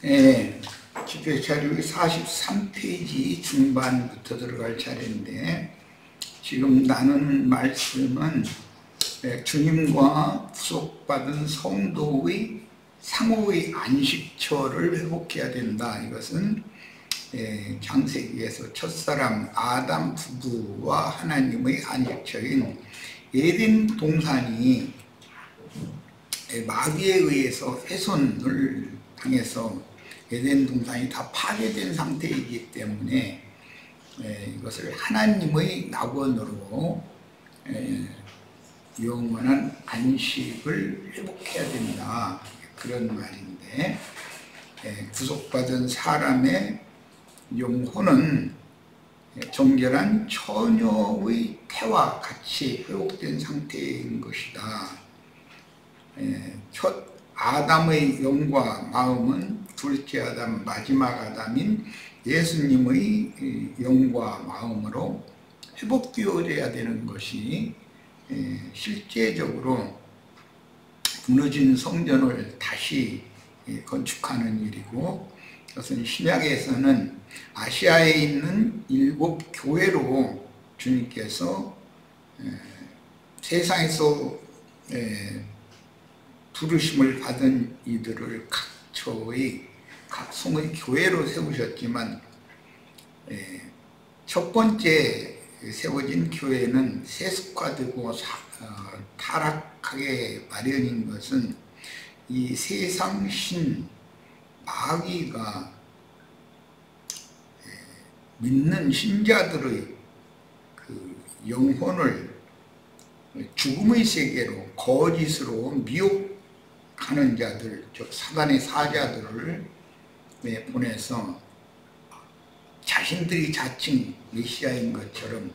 예, 기도의 자료 43페이지 중반부터 들어갈 차례인데, 지금 나눈 말씀은 주님과 구속받은 성도의 상호의 안식처를 회복해야 된다. 이것은 창세기에서 첫사람 아담 부부와 하나님의 안식처인 에덴 동산이 마귀에 의해서 훼손을 당해서 에덴 동산이 다 파괴된 상태이기 때문에 이것을 하나님의 낙원으로 영원한 안식을 회복해야 된다. 그런 말인데, 구속받은 사람의 영혼은 정결한 처녀의 태와 같이 회복된 상태인 것이다. 첫 아담의 영과 마음은 둘째 아담, 마지막 아담인 예수님의 영과 마음으로 회복되어야 되는 것이 실제적으로 무너진 성전을 다시 건축하는 일이고, 그것은 신약에서는 아시아에 있는 7 교회로 주님께서 세상에서 부르심을 받은 이들을 각처의 각성의 교회로 세우셨지만, 첫 번째 세워진 교회는 세습화되고 타락하게 마련인 것은 이 세상 신 마귀가 믿는 신자들의 그 영혼을 죽음의 세계로 거짓으로 미혹하는 자들, 즉 사단의 사자들을 보내서 자신들이 자칭 메시아인 것처럼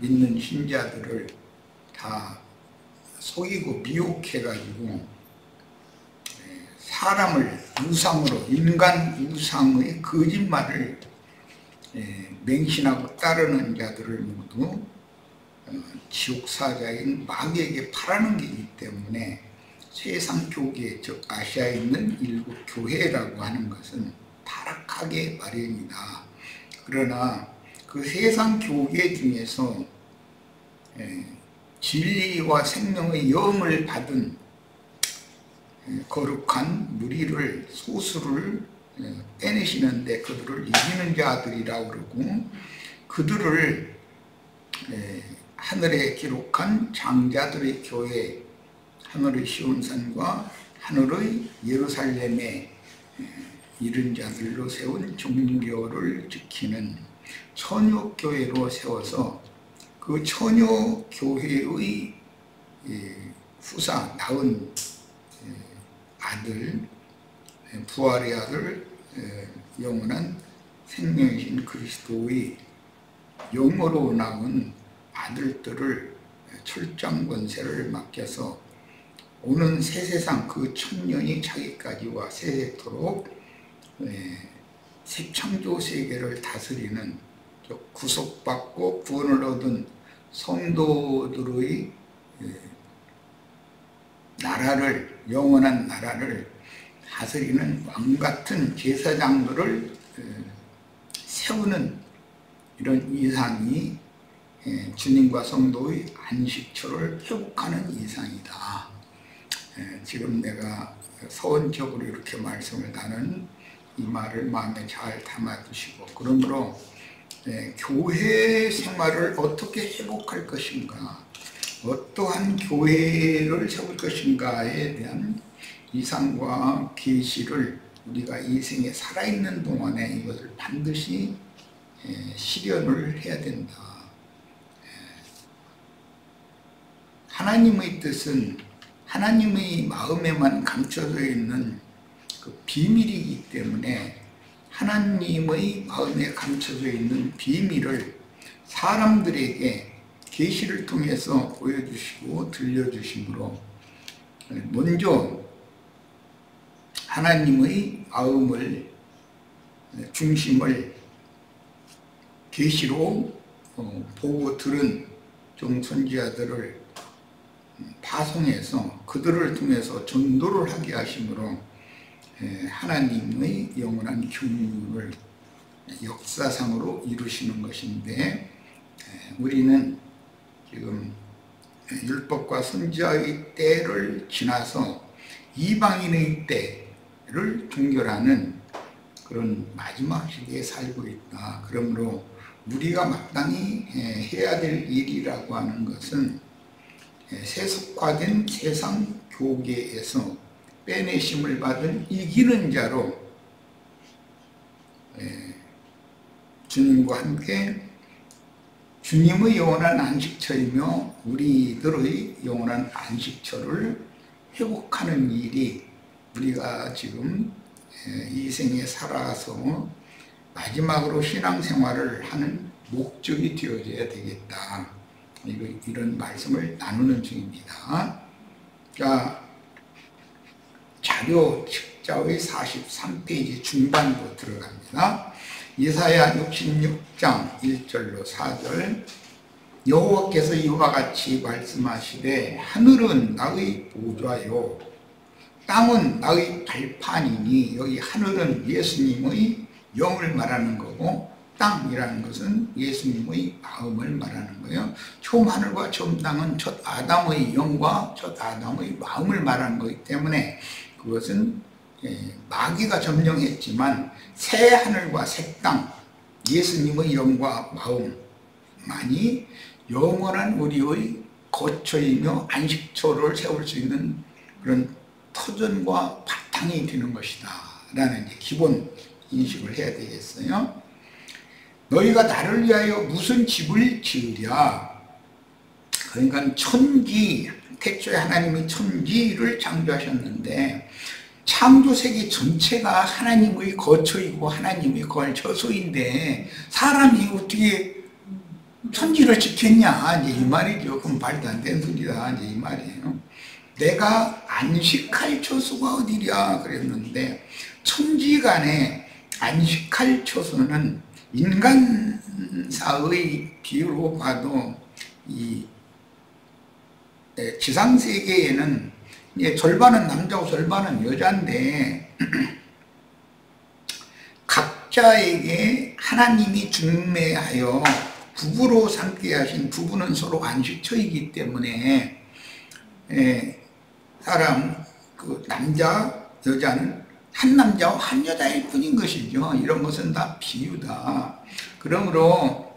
믿는 신자들을 다 속이고 미혹해가지고 사람을 우상으로, 인간 우상의 거짓말을 맹신하고 따르는 자들을 모두 지옥사자인 마귀에게 팔아는 게이기 때문에 세상 교계, 즉 아시아에 있는 7 교회라고 하는 것은 타락하게 마련이다. 그러나 그 세상 교계 중에서 진리와 생명의 영을 받은 거룩한 무리를, 소수를 빼내시는데 그들을 이기는 자들이라고 그러고, 그들을 하늘에 기록한 장자들의 교회, 하늘의 시온산과 하늘의 예루살렘에 이른 자들로 세운 종교를 지키는 처녀교회로 세워서 그 처녀교회의 후사, 낳은 아들, 부활의 아들, 영원한 생명이신 그리스도의 영으로 낳은 아들들을 철장 권세를 맡겨서 오는 새 세상 그 천년이 차기까지와 세세토록 새 창조 세계를 다스리는 구속받고 구원을 얻은 성도들의 나라를, 영원한 나라를 다스리는 왕같은 제사장들을 세우는 이런 이상이 주님과 성도의 안식처를 회복하는 이상이다. 지금 내가 서원적으로 이렇게 말씀을 나눈 이 말을 마음에 잘 담아두시고, 그러므로 교회 생활을 어떻게 회복할 것인가, 어떠한 교회를 세울 것인가에 대한 이상과 계시를 우리가 이 생에 살아있는 동안에 이것을 반드시 실현을 해야 된다. 하나님의 뜻은 하나님의 마음에만 감춰져 있는 그 비밀이기 때문에 하나님의 마음에 감춰져 있는 비밀을 사람들에게 계시를 통해서 보여주시고 들려주심으로 먼저 하나님의 마음을, 중심을 계시로 보고 들은 종선지자들을 파송해서 그들을 통해서 전도를 하게 하심으로 하나님의 영원한 경륜을 역사상으로 이루시는 것인데, 우리는 지금 율법과 선지자의 때를 지나서 이방인의 때를 종결하는 그런 마지막 시대에 살고 있다. 그러므로 우리가 마땅히 해야 될 일이라고 하는 것은 세속화된 세상 교계에서 빼내심을 받은 이기는 자로 주님과 함께 주님의 영원한 안식처이며 우리들의 영원한 안식처를 회복하는 일이 우리가 지금 이 생에 살아서 마지막으로 신앙생활을 하는 목적이 되어져야 되겠다. 이런 말씀을 나누는 중입니다. 자, 자료 책자의 43페이지 중반부로 들어갑니다. 이사야 66장 1절로 4절. 여호와께서 이와 같이 말씀하시되 하늘은 나의 보좌요 땅은 나의 발판이니, 여기 하늘은 예수님의 영을 말하는 거고 땅이라는 것은 예수님의 마음을 말하는 거예요. 처음 하늘과 처음 땅은 첫 아담의 영과 첫 아담의 마음을 말하는 거기 때문에 그것은 마귀가 점령했지만 새 하늘과 새 땅, 예수님의 영과 마음만이 영원한 우리의 거처이며 안식처를 세울 수 있는 그런 터전과 바탕이 되는 것이다 라는 기본 인식을 해야 되겠어요. 너희가 나를 위하여 무슨 집을 지으랴. 그러니까 천지, 태초에 하나님이 천지를 창조하셨는데 창조 세계 전체가 하나님의 거처이고 하나님의 거처소인데 사람이 어떻게 천지를 지켰냐, 이제 이 말이죠. 그럼 말도 안 되는 소리다, 이제 이 말이에요. 내가 안식할 처소가 어디랴 그랬는데, 천지간에 안식할 처소는 인간사의 비유로 봐도 이 지상세계에는 이제 절반은 남자고 절반은 여자인데 각자에게 하나님이 중매하여 부부로 삼게 하신 부부는 서로 안식처이기 때문에 사람 그 남자 여자는 한 남자와 한 여자일 뿐인 것이죠. 이런 것은 다 비유다. 그러므로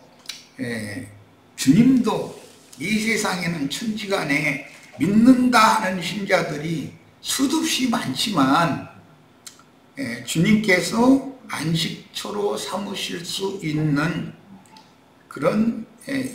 주님도 이 세상에는 천지간에 믿는다 하는 신자들이 수없이 많지만 주님께서 안식처로 삼으실 수 있는 그런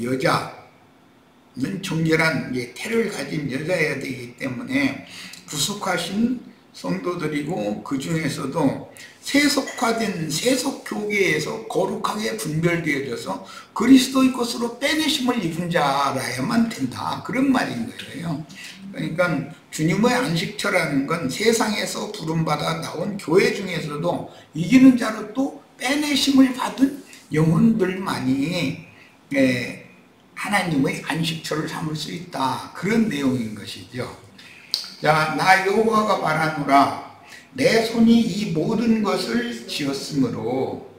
여자는 정결한 태를 가진 여자여야 되기 때문에 구속하신 성도들이고 그 중에서도 세속화된 세속교계에서 거룩하게 분별되어져서 그리스도의 것으로 빼내심을 입은 자라야만 된다. 그런 말인 거예요. 그러니까 주님의 안식처라는 건 세상에서 부름받아 나온 교회 중에서도 이기는 자로 또 빼내심을 받은 영혼들만이 하나님의 안식처를 삼을 수 있다. 그런 내용인 것이죠. 자, 나 여호와가 말하노라. 내 손이 이 모든 것을 지었으므로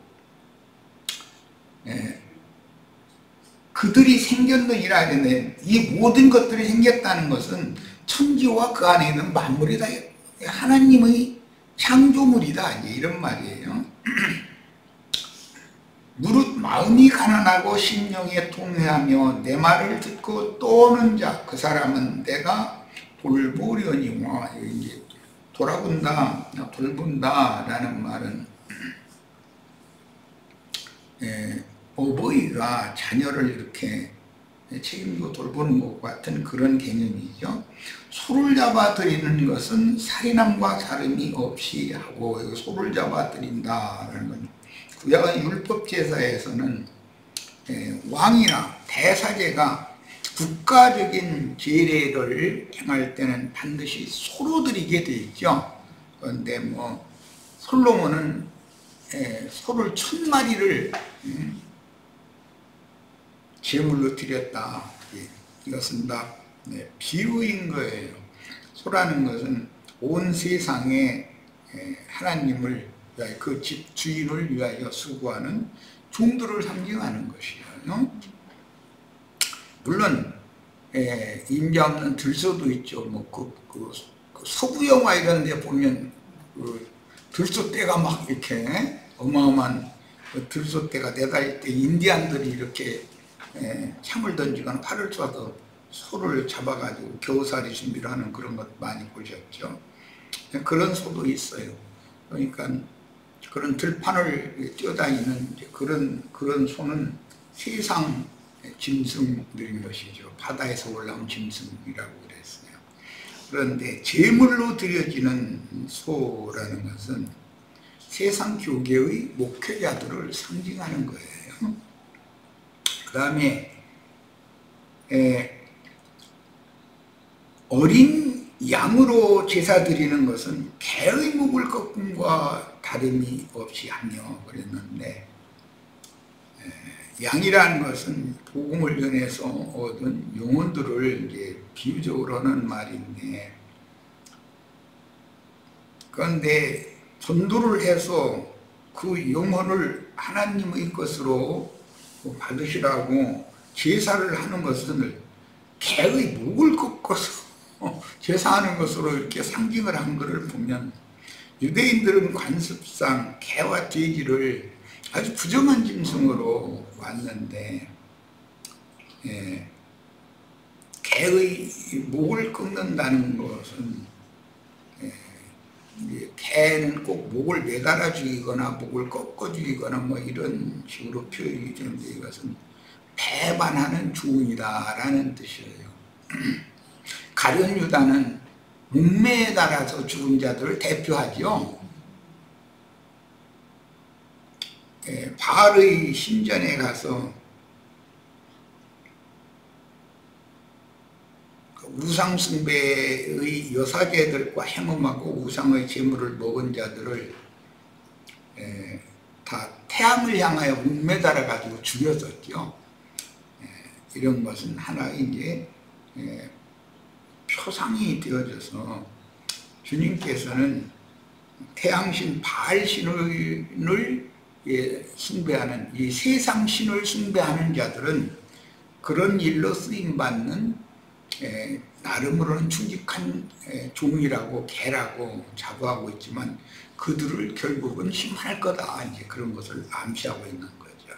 그들이 생겼느니라 하는데, 이 모든 것들이 생겼다는 것은 천지와 그 안에 있는 만물이 다 하나님의 창조물이다, 이런 말이에요. 무릇 마음이 가난하고 심령에 통회하며 내 말을 듣고 떠오는 자, 그 사람은 내가 돌보려니와, 이제 돌아본다, 돌본다 라는 말은 어버이가 자녀를 이렇게 책임지고 돌보는 것 같은 그런 개념이죠. 소를 잡아 드리는 것은 살인함과 다름이 없이 하고, 소를 잡아 드린다라는 건 구약의 율법 제사에서는 왕이나 대사제가 국가적인 제례를 행할 때는 반드시 소로 드리게 되어 있죠. 그런데 솔로몬은 소를 1000마리를 제물로 드렸다. 이것은 다 비유인 거예요. 소라는 것은 온 세상에 하나님을 위하여 그 집 주인을 위하여 수고하는 종들을 상징하는 것이에요. 물론 임자 없는 들소도 있죠. 뭐 그 서구 영화 이런 데 보면 그 들소떼가 막 이렇게 어마어마한 그 들소떼가 내달릴 때 인디안들이 이렇게 창을 던지거나 활을 쏴서 소를 잡아가지고 겨우살이 준비를 하는 그런 것 많이 보셨죠. 그런 소도 있어요. 그러니까 그런 들판을 뛰어다니는 그런 소는 세상 짐승들인 것이죠. 바다에서 올라온 짐승이라고 그랬어요. 그런데 제물로 드려지는 소라는 것은 세상 교계의 목회자들을 상징하는 거예요. 그 다음에 어린 양으로 제사 드리는 것은 개의 목을 꺾음과 다름이 없이 하며 그랬는데, 양이라는 것은 복음을 전해서 얻은 영혼들을 이제 비유적으로 하는 말인데, 그런데 전도를 해서 그 영혼을 하나님의 것으로 받으시라고 제사를 하는 것은 개의 목을 꺾어서 제사하는 것으로 이렇게 상징을 한 것을 보면, 유대인들은 관습상 개와 돼지를 아주 부정한 짐승으로 왔는데, 개의 목을 꺾는다는 것은 개는 꼭 목을 매달아 죽이거나 목을 꺾어 죽이거나 뭐 이런 식으로 표현이 되는데, 이것은 배반하는 주인이다라는 뜻이에요. 가룟 유다는 목매에 달아서 죽은 자들을 대표하죠. 바알의 신전에 가서 우상 숭배의 여사제들과 행음하고 우상의 제물을 먹은 자들을 다 태양을 향하여 목매달아 가지고 죽였었죠. 이런 것은 하나의 이제 표상이 되어져서 주님께서는 태양신 바알신을 숭배하는, 이 세상 신을 숭배하는 자들은 그런 일로 쓰임받는 나름으로는 충직한 종이라고 개라고 자부하고 있지만, 그들을 결국은 심판할 거다, 이제 그런 것을 암시하고 있는 거죠.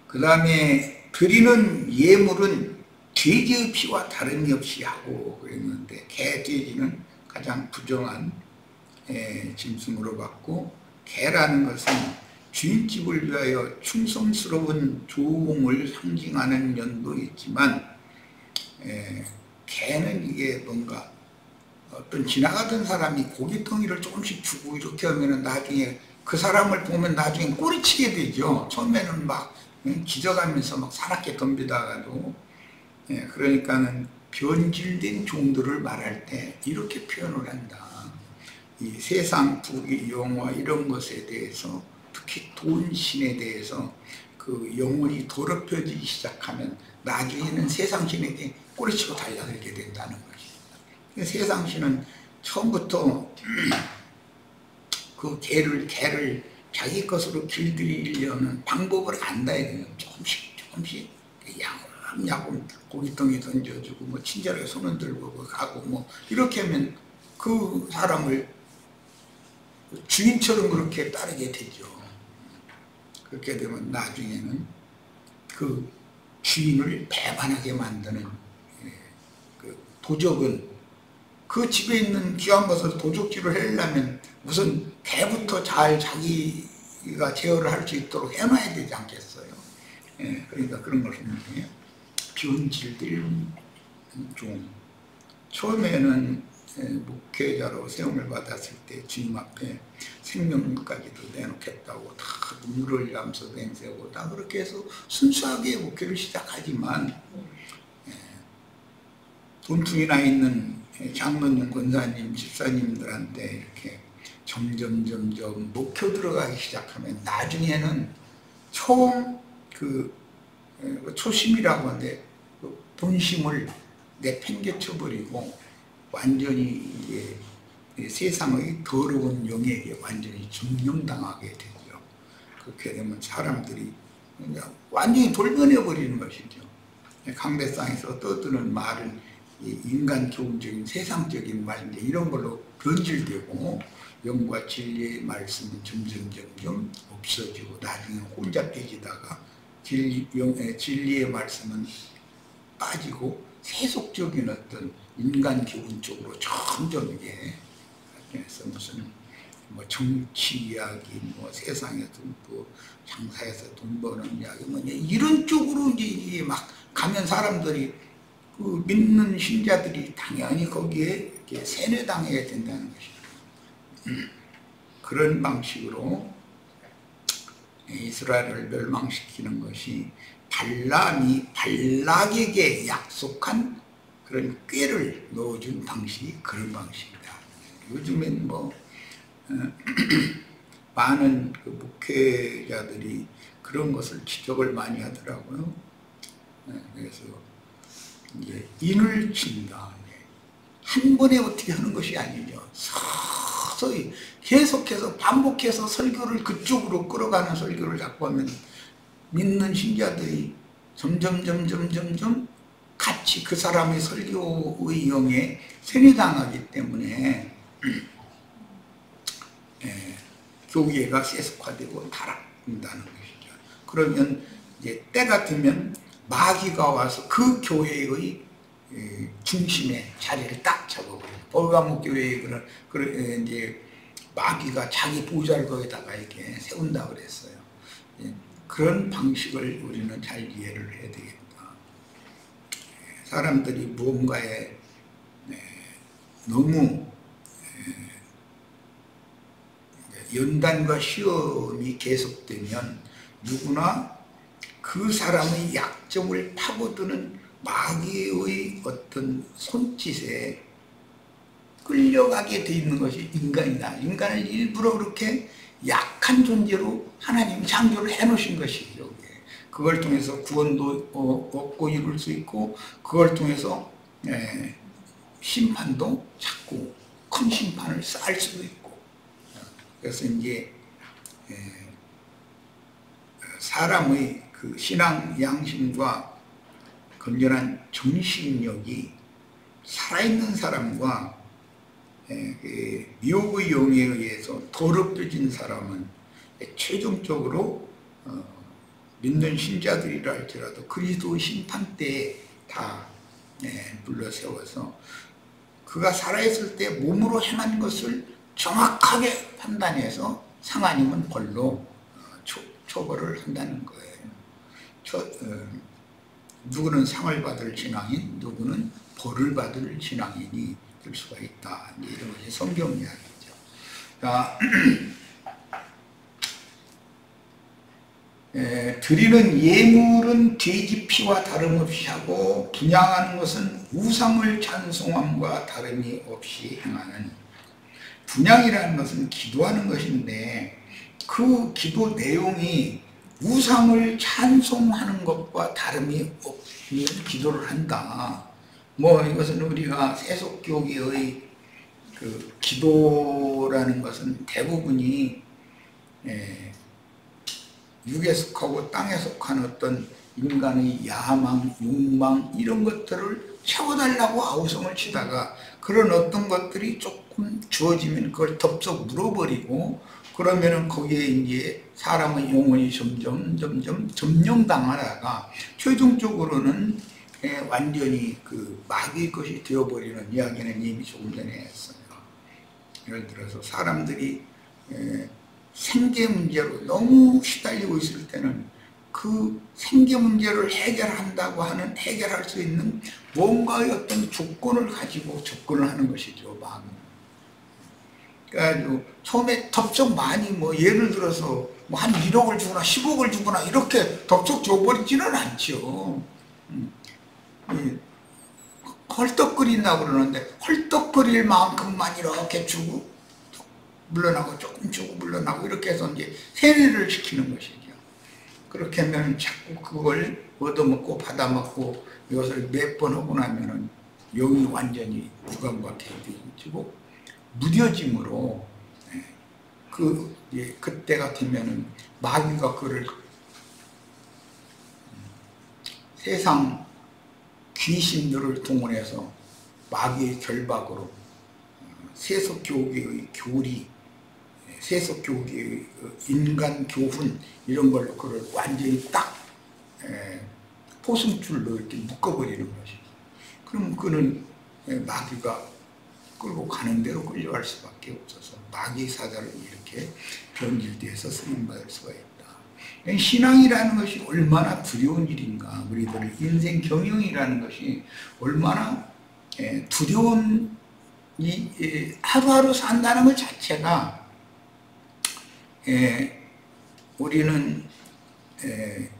그 다음에 드리는 예물은 돼지의 피와 다름이 없이 하고 그랬는데, 개, 돼지는 가장 부정한 짐승으로 봤고, 개라는 것은 주인집을 위하여 충성스러운 조공을 상징하는 면도 있지만, 개는 이게 뭔가 어떤 지나가던 사람이 고깃덩이를 조금씩 주고 이렇게 하면 나중에 그 사람을 보면 나중에 꼬리치게 되죠. 처음에는 막 기저가면서 막 사납게 덤비다가도. 그러니까는 변질된 종들을 말할 때 이렇게 표현을 한다. 이 세상 부귀 영화 이런 것에 대해서, 특히 돈신에 대해서 그 영혼이 더럽혀지기 시작하면 나중에는 세상신에게 꼬리치고 달려들게 된다는 것입니다. 세상신은 처음부터 그 개를 자기 것으로 길들이려는 방법을 안다 이거예요. 조금씩 야금야금 고깃덩이 던져주고 뭐 친절하게 손을 들고 가고 뭐 이렇게 하면 그 사람을 주인처럼 그렇게 따르게 되죠. 그렇게 되면 나중에는 그 주인을 배반하게 만드는 그 도적은 그 집에 있는 귀한 것을 도적질을 하려면 우선 개부터 잘 자기가 제어를 할 수 있도록 해놔야 되지 않겠어요. 그러니까 그런 것을 변질된 종. 처음에는 목회자로 세움을 받았을 때 주님 앞에 생명까지도 내놓겠다고 다 눈물을 흘리면서 맹세하고 다 그렇게 해서 순수하게 목회를 시작하지만, 돈퉁이 나 있는 장로님, 권사님, 집사님들한테 이렇게 점점 목표 들어가기 시작하면 나중에는 처음 그 초심이라고 하는데 그 본심을 내팽개쳐 버리고 완전히 이제 세상의 더러운 영에게 완전히 점령당하게 되죠. 그렇게 되면 사람들이 완전히 돌변해 버리는 것이죠. 강대상에서 떠드는 말은 인간 교훈적인 세상적인 말 이런 걸로 변질되고 영과 진리의 말씀은 점점 없어지고 나중에 혼잡해지다가 진리의 말씀은 빠지고 세속적인 어떤 인간 교훈 쪽으로 점점 이게 그래서 무슨 뭐 정치 이야기, 뭐 세상에서 뭐 장사에서 돈 버는 이야기, 뭐 이런 쪽으로 이제 막 가면 사람들이 그 믿는 신자들이 당연히 거기에 이렇게 세뇌당해야 된다는 것이죠. 그런 방식으로 이스라엘을 멸망시키는 것이 발람이 발락에게 약속한 그런 꾀를 넣어준 방식이 그런 방식이다. 요즘엔 뭐 많은 그 목회자들이 그런 것을 지적을 많이 하더라고요. 그래서 이제 인을 친다. 한 번에 어떻게 하는 것이 아니죠. 서서히 계속해서 반복해서 설교를 그쪽으로 끌어가는 설교를 자꾸 하면 믿는 신자들이 점점 같이 그 사람의 설교의 영에 세뇌당하기 때문에 교회가 세속화되고 타락된다는 것이죠. 그러면 이제 때가 되면 마귀가 와서 그 교회의 중심에 자리를 딱 잡아버려요. 벌가목 교회의 그런 이제 마귀가 자기 보좌를 거기다가 이렇게 세운다 그랬어요. 그런 방식을 우리는 잘 이해를 해야 되겠다. 사람들이 무언가에 너무 연단과 시험이 계속되면 누구나 그 사람의 약점을 파고드는 마귀의 어떤 손짓에 끌려가게 돼 있는 것이 인간이다. 인간을 일부러 그렇게 약한 존재로 하나님이 창조를 해놓으신 것이죠. 그걸 통해서 구원도 얻고 이룰 수 있고 그걸 통해서 심판도 자꾸 큰 심판을 쌓을 수도 있고 그래서 이제 사람의 그 신앙 양심과 건전한 정신력이 살아있는 사람과 미혹의 영에 의해서 더럽혀진 사람은 최종적으로 믿는 신자들이라 할지라도 그리스도의 심판대에 다 불러세워서 그가 살아있을 때 몸으로 행한 것을 정확하게 판단해서 상 아니면 벌로 처벌을 한다는 거예요. 누구는 상을 받을 신앙인, 누구는 벌을 받을 신앙인이 될 수가 있다. 이런 것이 성경 이야기죠. 자, 드리는 예물은 돼지 피와 다름없이 하고 분향하는 것은 우상을 찬송함과 다름이 없이 행하는 분향이라는 것은 기도하는 것인데 그 기도 내용이 우상을 찬송하는 것과 다름이 없는 기도를 한다. 뭐 이것은 우리가 세속교계의 그 기도라는 것은 대부분이 육에 속하고 땅에 속한 어떤 인간의 야망, 욕망 이런 것들을 채워달라고 아우성을 치다가 그런 어떤 것들이 조금 주어지면 그걸 덥석 물어버리고 그러면은 거기에 이제 사람의 영혼이 점점 점령당하다가 최종적으로는 완전히 그 마귀의 것이 되어버리는 이야기는 이미 조금 전에 했어요. 예를 들어서 사람들이 생계 문제로 너무 시달리고 있을 때는 그 생계 문제를 해결한다고 하는 해결할 수 있는 뭔가의 어떤 조건을 가지고 접근을 하는 것이죠. 마음은. 그러니까 처음에 덥석 많이 뭐 예를 들어서 뭐 한 1억을 주거나 10억을 주거나 이렇게 덥석 줘버리지는 않죠. 헐떡거린다고 그러는데 헐떡거릴 만큼만 이렇게 주고 물러나고 조금 주고 물러나고 이렇게 해서 이제 세뇌를 시키는 것이죠. 그렇게 하면 자꾸 그걸 얻어먹고 받아먹고 이것을 몇 번 하고 나면은 영이 완전히 육안과 대비지고 무뎌짐으로 그때가 되면은 마귀가 그를 세상 귀신들을 동원해서 마귀의 결박으로 세속교계의 교리, 세속교계의 인간 교훈 이런 걸로 그를 완전히 딱 포승줄로 이렇게 묶어버리는 것이죠. 그럼 그는 마귀가 끌고 가는 대로 끌려갈 수밖에 없어서 마귀 사자를 이렇게 변질돼서 쓰임받을 수가 있다. 신앙이라는 것이 얼마나 두려운 일인가. 우리들의 인생 경영이라는 것이 얼마나 두려운 하루하루 산다는 것 자체가 우리는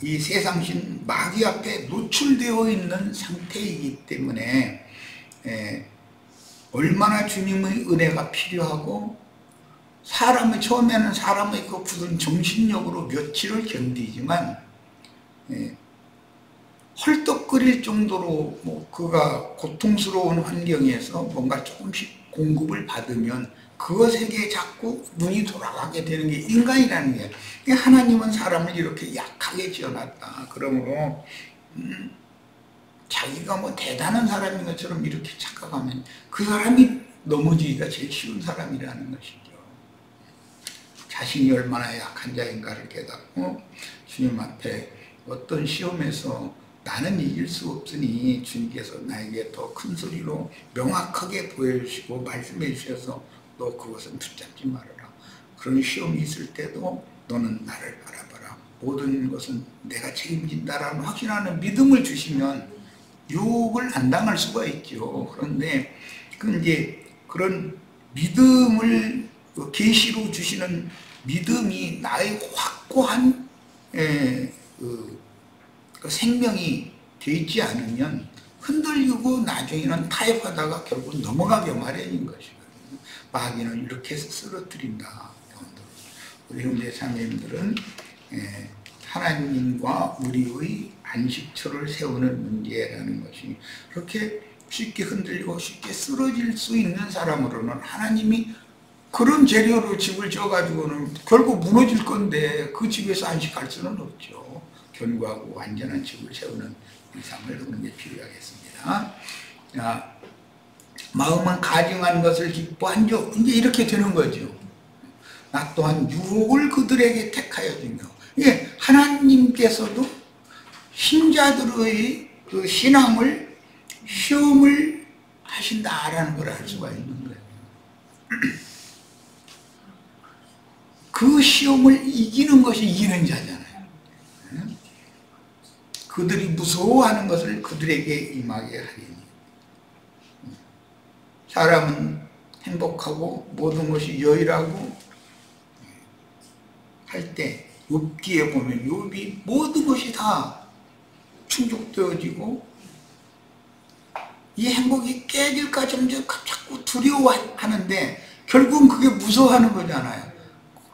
이 세상신 마귀 앞에 노출되어 있는 상태이기 때문에 얼마나 주님의 은혜가 필요하고 처음에는 사람의 그 굳은 정신력으로 며칠을 견디지만 헐떡거릴 정도로 그가 고통스러운 환경에서 뭔가 조금씩 공급을 받으면 그것에게 자꾸 눈이 돌아가게 되는 게 인간이라는 게, 하나님은 사람을 이렇게 약하게 지어놨다. 그러므로 자기가 대단한 사람인 것처럼 이렇게 착각하면 그 사람이 넘어지기가 제일 쉬운 사람이라는 것이죠. 자신이 얼마나 약한 자인가를 깨닫고 주님 앞에 어떤 시험에서 나는 이길 수 없으니 주님께서 나에게 더 큰 소리로 명확하게 보여주시고 말씀해 주셔서 너 그것은 붙잡지 말아라. 그런 시험이 있을 때도 너는 나를 바라봐라. 모든 것은 내가 책임진다라는 확신하는 믿음을 주시면 유혹을 안 당할 수가 있죠. 그런데 그런 믿음을 계시로 주시는 믿음이 나의 확고한 그 생명이 되지 않으면 흔들리고 나중에는 타협하다가 결국 넘어가게 마련인 것이거든요. 마귀는 이렇게 해서 쓰러뜨린다. 우리 형제 자매님들은 하나님과 우리의 안식처를 세우는 문제라는 것이 그렇게 쉽게 흔들리고 쉽게 쓰러질 수 있는 사람으로는 하나님이 그런 재료로 집을 지어가지고는 결국 무너질 건데 그 집에서 안식할 수는 없죠. 견고하고 완전한 집을 세우는 이상을 그런 게 필요하겠습니다. 마음은 가증한 것을 기뻐한즉 이제 이렇게 되는 거죠. 나 또한 유혹을 그들에게 택하여 주며, 하나님께서도 신자들의 그 신앙을 시험을 하신다라는 걸 알 수가 있는 거예요. 그 시험을 이기는 것이 이기는 자잖아요. 그들이 무서워하는 것을 그들에게 임하게 하리니. 사람은 행복하고 모든 것이 여유라고 할 때 욥기에 보면 욥이 모든 것이 다 충족되어지고 이 행복이 깨질까 자꾸 두려워하는데 결국은 그게 무서워하는 거잖아요.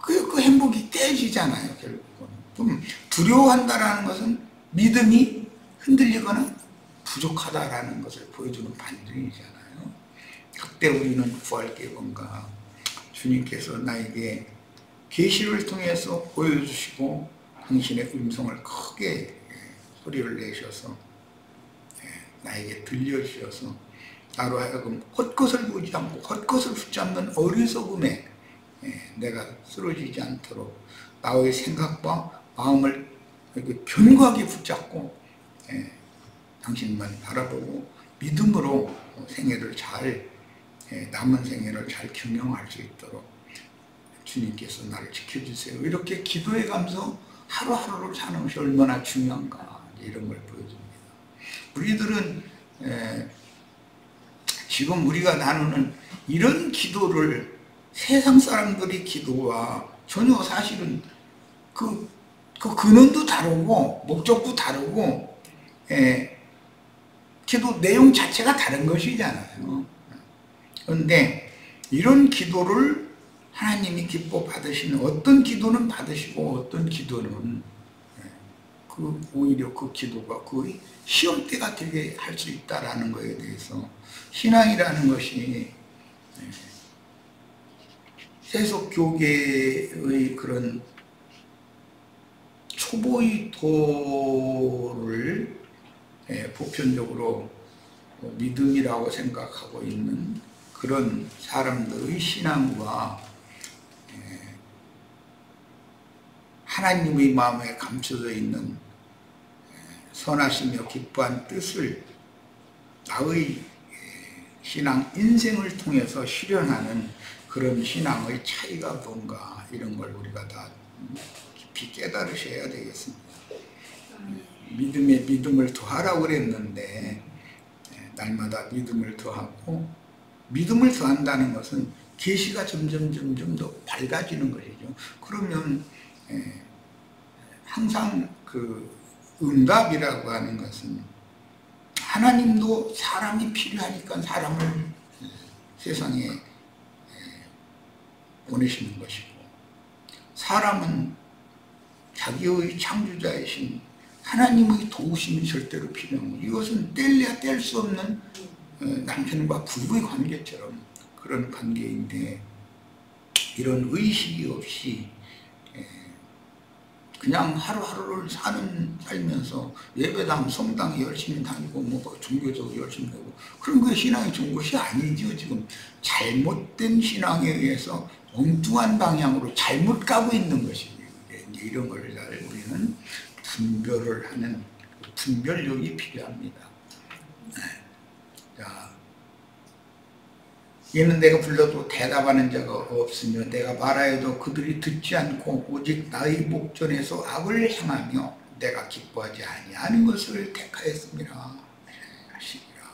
그 행복이 깨지잖아요. 결국은. 그럼 두려워한다라는 것은 믿음이 흔들리거나 부족하다라는 것을 보여주는 반증이잖아요. 그때 우리는 구할 게 뭔가 주님께서 나에게 계시를 통해서 보여주시고 당신의 음성을 크게 소리를 내셔서 나에게 들려주셔서 나로 하여금 헛것을 보지 않고 헛것을 붙잡는 어리석음에 내가 쓰러지지 않도록 나의 생각과 마음을 이렇게 견고하게 붙잡고 당신만 바라보고 믿음으로 생애를 남은 생애를 잘 경영할 수 있도록 주님께서 나를 지켜주세요. 이렇게 기도해가면서 하루하루를 사는 것이 얼마나 중요한가 이런 걸 보여줍니다. 우리들은 지금 우리가 나누는 이런 기도를 세상 사람들의 기도와 전혀 사실은 그 근원도 다르고 목적도 다르고 기도 내용 자체가 다른 것이잖아요. 그런데 이런 기도를 하나님이 기뻐 받으시는 어떤 기도는 받으시고 어떤 기도는 오히려 그 기도가 그 시험대가 되게 할 수 있다라는 것에 대해서 신앙이라는 것이 세속교계의 그런 초보의도를 보편적으로 믿음이라고 생각하고 있는 그런 사람들의 신앙과 하나님의 마음에 감춰져 있는 선하시며 기뻐한 뜻을 나의 신앙 인생을 통해서 실현하는 그런 신앙의 차이가 뭔가 이런 걸 우리가 다 깊이 깨달으셔야 되겠습니다. 믿음에 믿음을 더하라고 그랬는데 날마다 믿음을 더하고, 믿음을 더한다는 것은 계시가 점점 더 밝아지는 것이죠. 그러면 항상 그 응답이라고 하는 것은 하나님도 사람이 필요하니까 사람을 세상에 보내시는 것이고, 사람은 자기의 창조자이신 하나님의 도우심이 절대로 필요한 거예요. 이것은 뗄래야 뗄 수 없는 남편과 부부의 관계처럼 그런 관계인데, 이런 의식이 없이 그냥 하루하루를 살면서 예배당, 성당에 열심히 다니고 뭐 종교적으로 열심히 하고, 그런 게 신앙이 좋은 것이 아니죠. 지금 잘못된 신앙에 의해서 엉뚱한 방향으로 잘못 가고 있는 것이죠. 이런 걸 우리는 분별을 하는 분별력이 필요합니다. 자, 얘는 내가 불러도 대답하는 자가 없으며 내가 말하여도 그들이 듣지 않고 오직 나의 목전에서 악을 행하며 내가 기뻐하지 아니하는 것을 택하였습니다. 하시니라.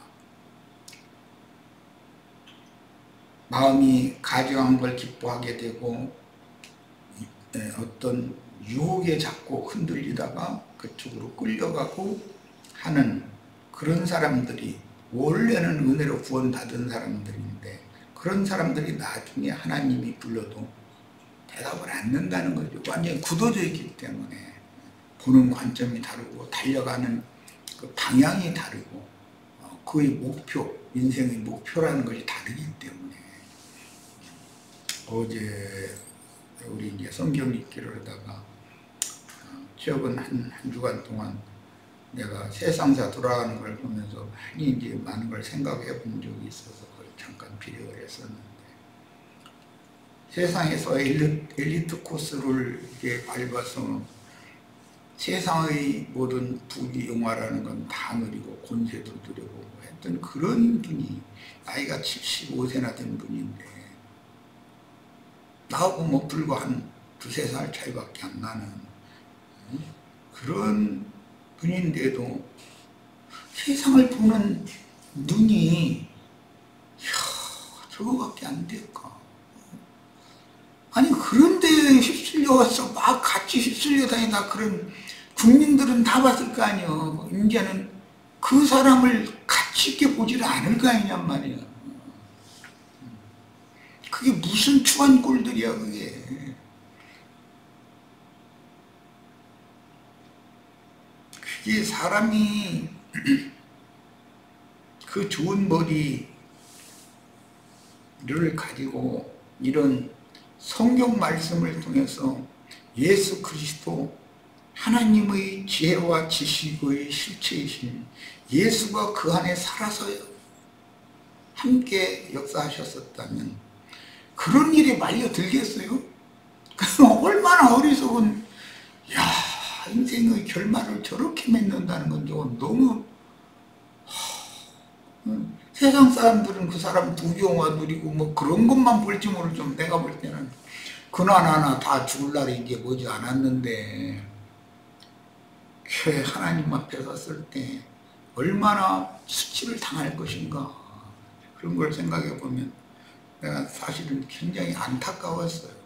마음이 가증한 걸 기뻐하게 되고 어떤 유혹에 자꾸 흔들리다가 그쪽으로 끌려가고 하는 그런 사람들이 원래는 은혜로 구원받은 사람들인데, 그런 사람들이 나중에 하나님이 불러도 대답을 안 한다는 거죠. 완전히 굳어져 있기 때문에 보는 관점이 다르고 달려가는 그 방향이 다르고 그의 목표, 인생의 목표라는 것이 다르기 때문에, 어제 우리 이제 성경 읽기를 하다가 최근 한 주간 동안 내가 세상사 돌아가는 걸 보면서 많이 이제 많은 걸 생각해 본 적이 있어서 그걸 잠깐 비교를 했었는데, 세상에서 엘리트 코스를 이렇게 밟아서 세상의 모든 부귀영화라는 건 다 누리고 권세도 누리고 했던 그런 분이 나이가 75세나 된 분인데, 나하고 뭐 불과 한 두세 살 차이밖에 안 나는 그런 분인데도 세상을 보는 눈이 저거밖에 안 될까? 아니, 그런데 휩쓸려서 막 같이 휩쓸려 다니다 그런 국민들은 다 봤을 거 아니에요. 이제는 그 사람을 가치 있게 보지를 않을 거 아니냔 말이야. 그게 무슨 추한 꼴들이야 그게. 그게 사람이 그 좋은 머리를 가지고 이런 성경 말씀을 통해서 예수 그리스도 하나님의 지혜와 지식의 실체이신 예수가 그 안에 살아서 함께 역사하셨었다면 그런 일에 말려들겠어요? 얼마나 어리석은, 인생의 결말을 저렇게 맺는다는 건 저건 너무, 세상 사람들은 그 사람 부귀영화 누리고 뭐 그런 것만 볼지 모르죠. 내가 볼 때는 그나나나 다 죽을 날이 이제 머지 않았는데, 하나님 앞에 섰을 때 얼마나 수치를 당할 것인가, 그런 걸 생각해 보면 내가 사실은 굉장히 안타까웠어요.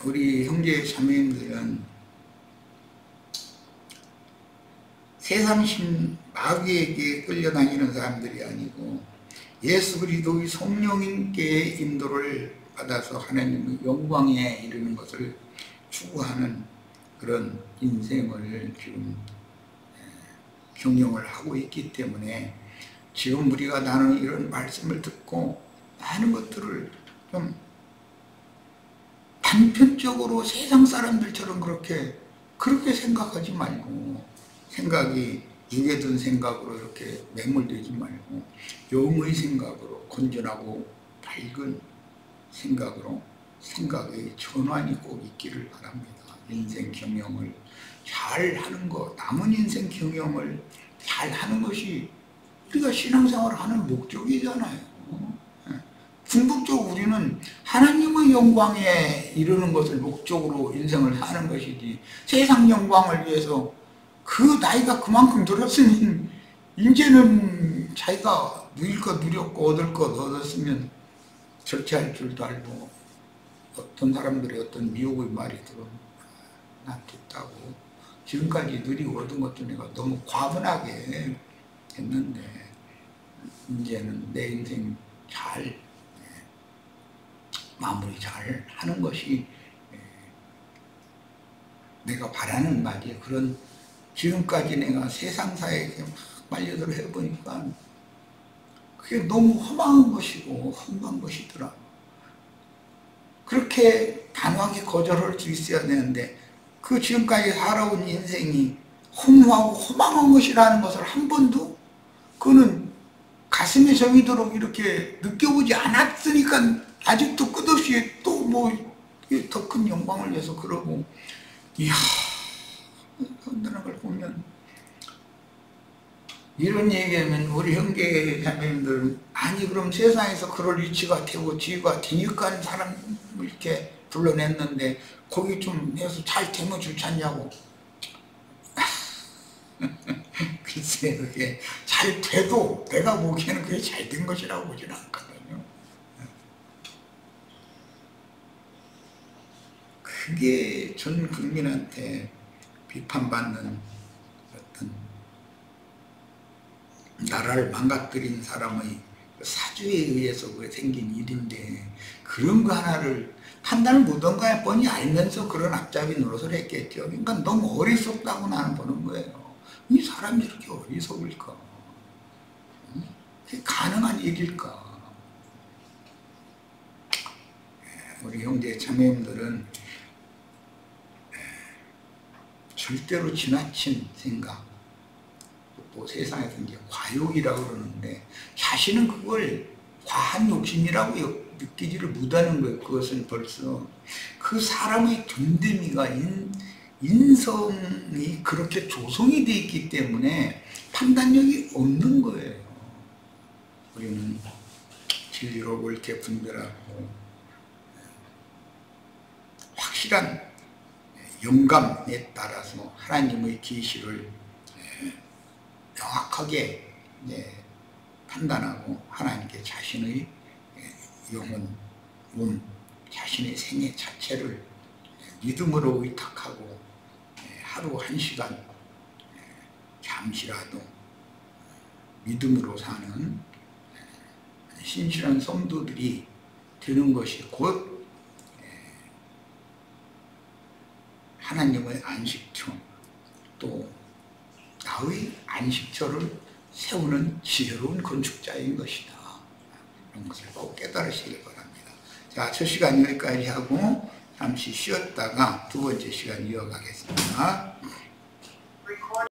우리 형제 자매님들은 세상신 마귀에게 끌려다니는 사람들이 아니고 예수 그리스도의 성령님께 인도를 받아서 하나님의 영광에 이르는 것을 추구하는 그런 인생을 지금 경영을 하고 있기 때문에 지금 우리가 나는 이런 말씀을 듣고 많은 것들을 좀 단편적으로 세상 사람들처럼 그렇게 생각하지 말고, 생각이 육에 든 생각으로 이렇게 매몰되지 말고 영의 생각으로, 건전하고 밝은 생각으로 생각의 전환이 꼭 있기를 바랍니다. 인생 경영을 잘 하는 것, 남은 인생 경영을 잘 하는 것이 우리가 신앙생활을 하는 목적이잖아요. 궁극적으로 우리는 하나님의 영광에 이르는 것을 목적으로 인생을 사는 것이지, 세상 영광을 위해서 그 나이가 그만큼 들었으니 이제는 자기가 누릴 것 누렸고 얻을 것 얻었으면 절제할 줄도 알고, 어떤 사람들의 어떤 미혹의 말이 들어오면 난 됐다고, 지금까지 누리고 얻은 것도 내가 너무 과분하게 했는데 이제는 내 인생 잘 마무리 잘 하는 것이 내가 바라는 말이에요. 그런, 지금까지 내가 세상사에 막 말려들어 해보니까 그게 너무 허망한 것이고 험한 것이더라. 그렇게 단호하게 거절할 수 있어야 되는데, 그 지금까지 살아온 인생이 허무하고 허망한 것이라는 것을 한 번도 그는 가슴에 정이도록 이렇게 느껴보지 않았으니까 아직도 끝없이 또 뭐 더 큰 영광을 위해서 그러고, 이야, 그런 걸 보면, 이런 얘기하면 우리 형제 자매님들은 아니 그럼 세상에서 그럴 위치가 되고 지위가 되니까 사람 이렇게 불러냈는데 거기 좀 해서 잘 되면 좋지 않냐고. 글쎄, 그게 잘 돼도 내가 보기에는 그게 잘 된 것이라고 보지는 않거든요. 그게 전 국민한테 비판받는 어떤 나라를 망가뜨린 사람의 사주에 의해서 생긴 일인데, 그런 거 하나를 판단을 못한 거야 뻔히 알면서 그런 앞잡이 노릇을 했겠죠. 그러니까 너무 어리석다고 나는 보는 거예요. 이 사람이 이렇게 어리석을까? 그게 가능한 일일까? 우리 형제 자매님들은 절대로 지나친 생각, 또 세상에서 이제 과욕이라고 그러는데, 자신은 그걸 과한 욕심이라고 느끼지를 못하는 거예요. 그것은 벌써 그 사람의 됨됨이가 인성이 그렇게 조성이 되어 있기 때문에 판단력이 없는 거예요. 우리는 진리로 옳게 분별하고 확실한 영감에 따라서 하나님의 계시를 명확하게 판단하고 하나님께 자신의 영혼, 몸, 자신의 생애 자체를 믿음으로 의탁하고 하루 한 시간 잠시라도 믿음으로 사는 신실한 성도들이 되는 것이 곧 하나님의 안식처, 또 나의 안식처를 세우는 지혜로운 건축자인 것이다. 이런 것을 꼭 깨달으시길 바랍니다. 자, 첫 시간 여기까지 하고 잠시 쉬었다가 두 번째 시간 이어가겠습니다.